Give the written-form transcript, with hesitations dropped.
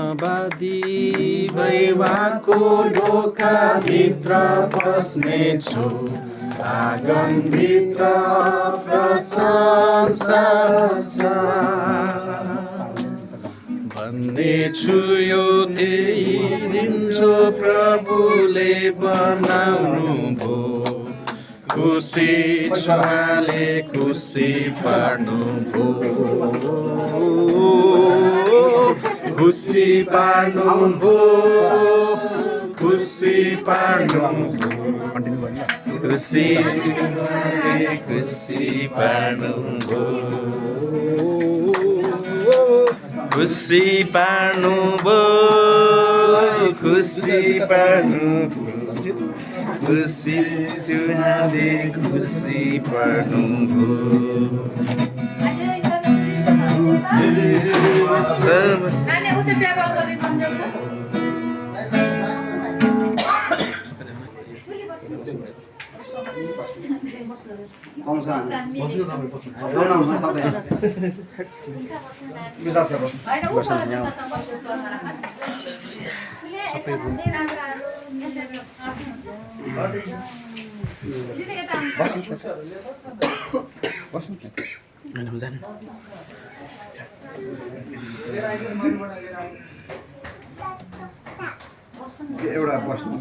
धर्मवादी भैवाको ढोकाभित्र बस्नेछु आँगनभित्र प्रशंसा भन्नेछु यो त्यही दिन जो प्रभुले बनाउनु भो खुसी छुवाले खुसी पार्नु भो खुसी पार्नु भो खुसी पार्नु भो खुसी छुवाले खुसी पार्नु भो खुसी पार्नु भो खुसी पार्नु भो खुसी छुवाले खुसी पार्नु भो नानी उता टेबल गरी भन्जौँ एउटा बस्नु